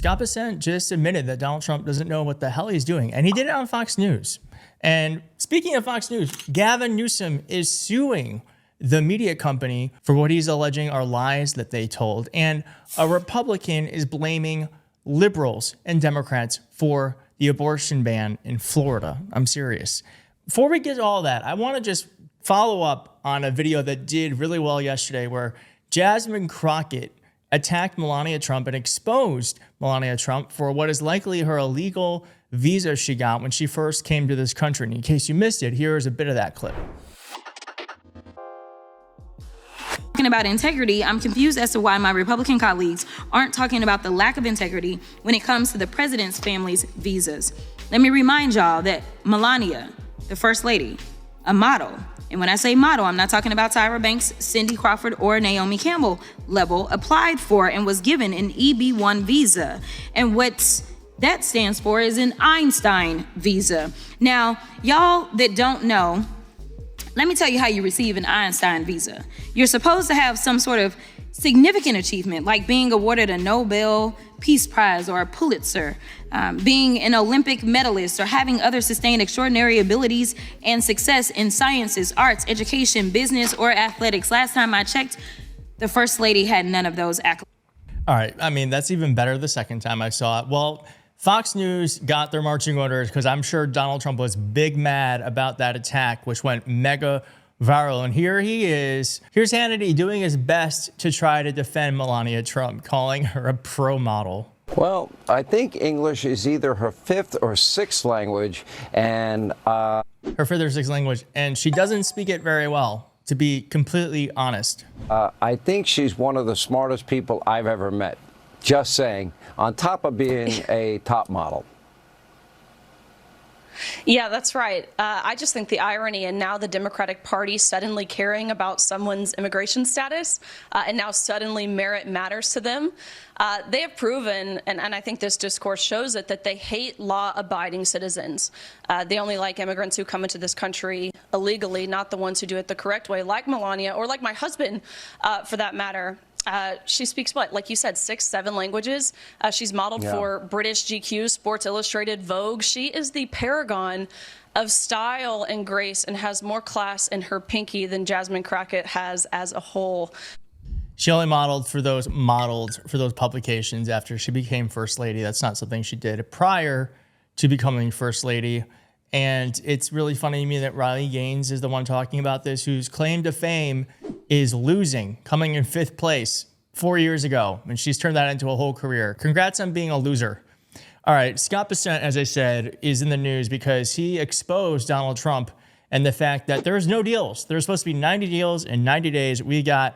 Scott Bessent just admitted that Donald Trump doesn't know what the hell he's doing, and he did it on Fox News. And speaking of Fox News, Gavin Newsom is suing the media company for what he's alleging are lies that they told. And a Republican is blaming liberals and Democrats for the abortion ban in Florida. I'm serious. Before we get to all that, I want to just follow up on a video that did really well yesterday where Jasmine Crockett attacked Melania Trump and exposed Melania Trump for what is likely her illegal visa she got when she first came to this country. And in case you missed it, here's a bit of that clip. Talking about integrity, I'm confused as to why my Republican colleagues aren't talking about the lack of integrity when it comes to the president's family's visas. Let me remind y'all that Melania, the first lady, a model, and when I say model, I'm not talking about Tyra Banks, Cindy Crawford, or Naomi Campbell level, applied for and was given an EB-1 visa. And what that stands for is an Einstein visa. Now, y'all that don't know, let me tell you how you receive an Einstein visa. You're supposed to have some sort of significant achievement, like being awarded a Nobel Peace Prize or a Pulitzer, being an Olympic medalist, or having other sustained extraordinary abilities and success in sciences, arts, education, business, or athletics. Last time I checked, the First Lady had none of those accolades. All right, I mean, that's even better the second time I saw it. Well, Fox News got their marching orders because I'm sure Donald Trump was big mad about that attack, which went mega viral. And here he is. Here's Hannity doing his best to try to defend Melania Trump, calling her a pro model. Well, I think English is either her fifth or sixth language, and her fifth or sixth language, and she doesn't speak it very well, to be completely honest. I think she's one of the smartest people I've ever met. Just saying, on top of being a top model. Yeah, that's right. I just think the irony, and now the Democratic Party suddenly caring about someone's immigration status, and now suddenly merit matters to them. They have proven, and I think this discourse shows it, that they hate law-abiding citizens. They only like immigrants who come into this country illegally, not the ones who do it the correct way, like Melania, or like my husband, for that matter. She speaks what, like you said, 6, 7 languages. She's modeled for British GQ, Sports Illustrated, Vogue. She is the paragon of style and grace and has more class in her pinky than Jasmine Crockett has as a whole. She only modeled for those publications after she became First Lady. That's not something she did prior to becoming First Lady. And it's really funny to me that Riley Gaines is the one talking about this, whose claim to fame is losing, coming in 5th place 4 years ago. And she's turned that into a whole career. Congrats on being a loser. All right, Scott Bessent, as I said, is in the news because he exposed Donald Trump and the fact that there's no deals. There's supposed to be 90 deals in 90 days. We got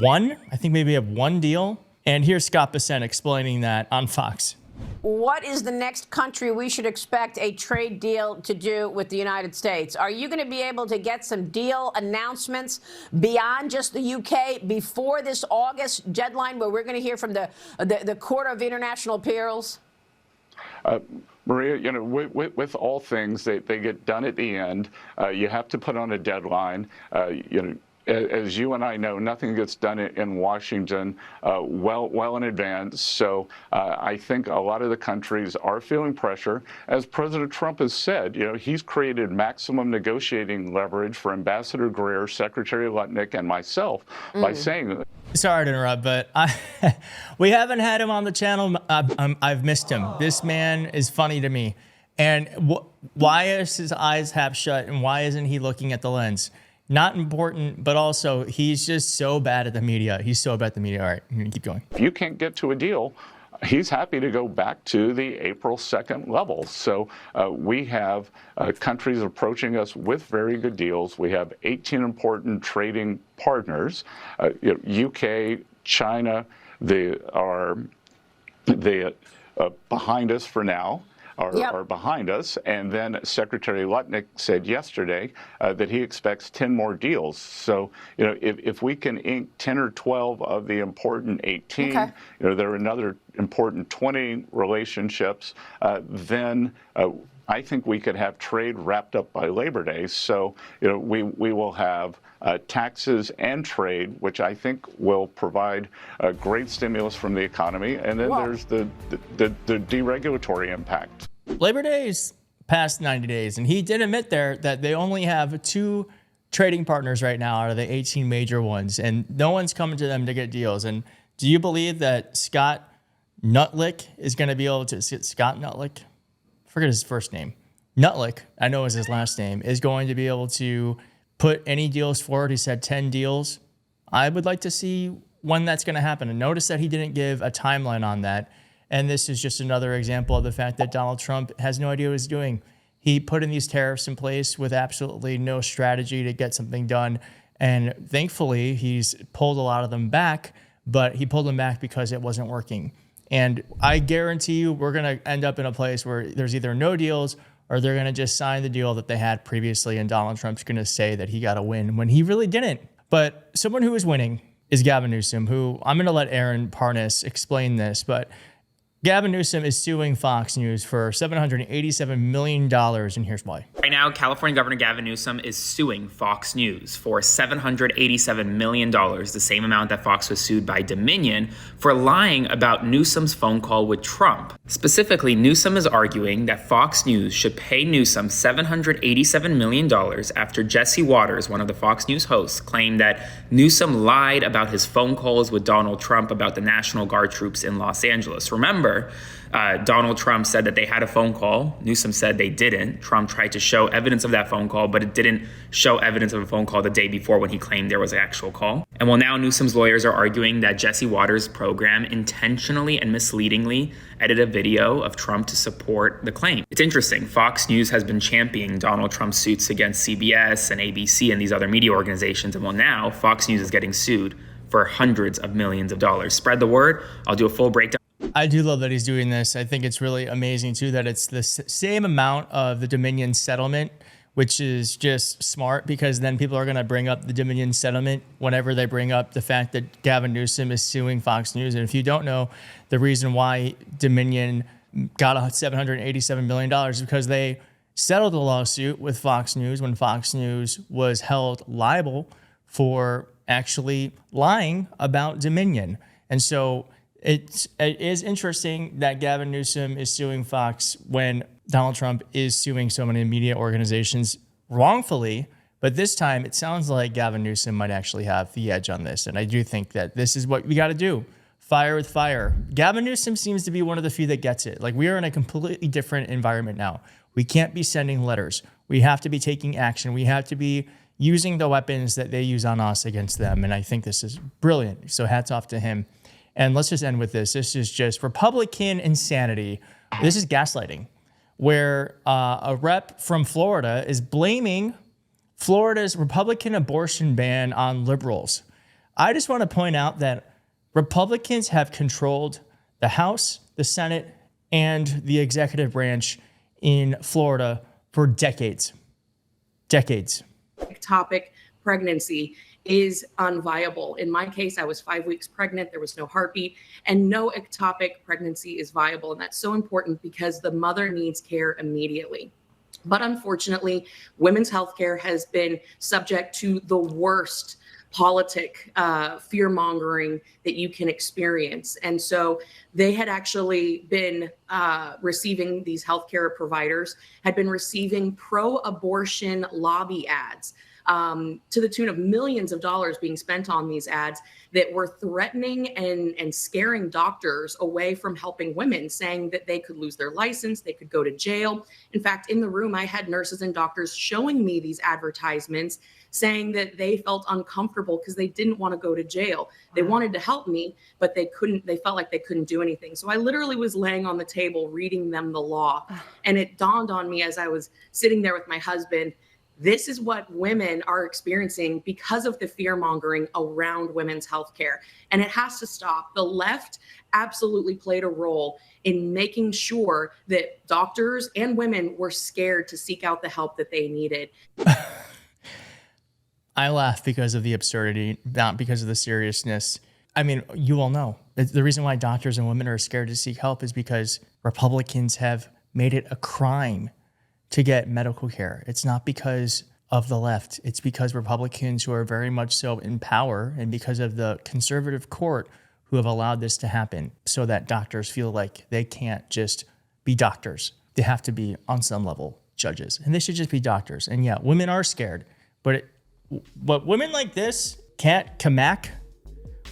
one. I think maybe we have one deal. And here's Scott Bessent explaining that on Fox. What is the next country we should expect a trade deal to do with the United States? Are you going to be able to get some deal announcements beyond just the UK before this August deadline where we're going to hear from the Court of International Appeals? Maria, you know, with all things, they get done at the end. You have to put on a deadline. You know, as you and I know, nothing gets done in Washington well in advance. So I think a lot of the countries are feeling pressure. As President Trump has said, you know, he's created maximum negotiating leverage for Ambassador Greer, Secretary Lutnick, and myself by saying that. Sorry to interrupt, but we haven't had him on the channel. I've missed him. This man is funny to me. And why is his eyes half shut, and why isn't he looking at the lens? Not important, but also he's just so bad at the media. He's so bad at the media. All right, I'm going to keep going. If you can't get to a deal, he's happy to go back to the April 2nd levels. So we have countries approaching us with very good deals. We have 18 important trading partners. You know, UK, China, they are behind us for now. Are behind us. And then Secretary Lutnick said yesterday that he expects 10 more deals. So, you know, if we can ink 10 or 12 of the important 18, you know, there are another important 20 relationships, then I think we could have trade wrapped up by Labor Day. So, we will have taxes and trade, which I think will provide a great stimulus from the economy. And then there's the deregulatory impact. Labor Day is past 90 days, and he did admit there that they only have 2 trading partners right now out of the 18 major ones, and no one's coming to them to get deals. And do you believe that Scott Nutlick is going to be able to, Scott Nutlick? Forget his first name. Nutlick, I know is his last name, is going to be able to put any deals forward. He said 10 deals. I would like to see when that's going to happen. And notice that he didn't give a timeline on that. And this is just another example of the fact that Donald Trump has no idea what he's doing. He put in these tariffs in place with absolutely no strategy to get something done. And thankfully, he's pulled a lot of them back, but he pulled them back because it wasn't working. And I guarantee you we're going to end up in a place where there's either no deals or they're going to just sign the deal that they had previously, and Donald Trump's going to say that he got a win when he really didn't. But someone who is winning is Gavin Newsom, who I'm going to let Aaron Parnas explain this, but Gavin Newsom is suing Fox News for $787 million, and here's why. Right now, California Governor Gavin Newsom is suing Fox News for $787 million, the same amount that Fox was sued by Dominion for lying about Newsom's phone call with Trump. Specifically, Newsom is arguing that Fox News should pay Newsom $787 million after Jesse Waters, one of the Fox News hosts, claimed that Newsom lied about his phone calls with Donald Trump about the National Guard troops in Los Angeles. Remember, Donald Trump said that they had a phone call. Newsom said they didn't. Trump tried to show evidence of that phone call, but it didn't show evidence of a phone call the day before when he claimed there was an actual call. And well, now Newsom's lawyers are arguing that Jesse Waters' program intentionally and misleadingly edited a video of Trump to support the claim. It's interesting. Fox News has been championing Donald Trump's suits against CBS and ABC and these other media organizations. And well, now Fox News is getting sued for hundreds of millions of dollars. Spread the word. I'll do a full breakdown. I do love that he's doing this. I think it's really amazing, too, that it's the same amount of the Dominion settlement, which is just smart because then people are going to bring up the Dominion settlement whenever they bring up the fact that Gavin Newsom is suing Fox News. And if you don't know, the reason why Dominion got $787 million is because they settled the lawsuit with Fox News when Fox News was held liable for actually lying about Dominion. And so it is interesting that Gavin Newsom is suing Fox when Donald Trump is suing so many media organizations wrongfully. But this time, it sounds like Gavin Newsom might actually have the edge on this. And I do think that this is what we got to do. Fire with fire. Gavin Newsom seems to be one of the few that gets it. Like, we are in a completely different environment now. We can't be sending letters. We have to be taking action. We have to be using the weapons that they use on us against them. And I think this is brilliant. So hats off to him. And let's just end with this. This is just Republican insanity. This is gaslighting, where a rep from Florida is blaming Florida's Republican abortion ban on liberals. I just want to point out that Republicans have controlled the House, the Senate, and the executive branch in Florida for decades. Decades. Ectopic pregnancy is unviable. In my case, I was 5 weeks pregnant. There was no heartbeat, and no ectopic pregnancy is viable. And that's so important because the mother needs care immediately. But unfortunately, women's health care has been subject to the worst politic fear mongering that you can experience. And so they had actually been receiving, these healthcare providers had been receiving pro-abortion lobby ads to the tune of millions of dollars being spent on these ads that were threatening and scaring doctors away from helping women, saying that they could lose their license, they could go to jail. In fact, in the room, I had nurses and doctors showing me these advertisements, saying that they felt uncomfortable because they didn't want to go to jail. They wanted to help me, but they couldn't, they felt like they couldn't do anything. So I literally was laying on the table reading them the law. And it dawned on me as I was sitting there with my husband, this is what women are experiencing because of the fear mongering around women's health care. And it has to stop. The left absolutely played a role in making sure that doctors and women were scared to seek out the help that they needed. I laugh because of the absurdity, not because of the seriousness. I mean, you all know the reason why doctors and women are scared to seek help is because Republicans have made it a crime to get medical care. It's not because of the left. It's because Republicans who are very much so in power and because of the conservative court who have allowed this to happen so that doctors feel like they can't just be doctors. They have to be on some level judges and they should just be doctors. And yeah, women are scared, but women like this, Kat Kamak,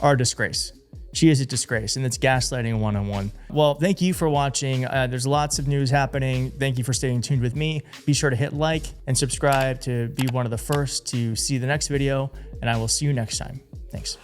are a disgrace. She is a disgrace, and it's gaslighting 101. Well, thank you for watching. There's lots of news happening. Thank you for staying tuned with me. Be sure to hit like and subscribe to be one of the first to see the next video, and I will see you next time. Thanks.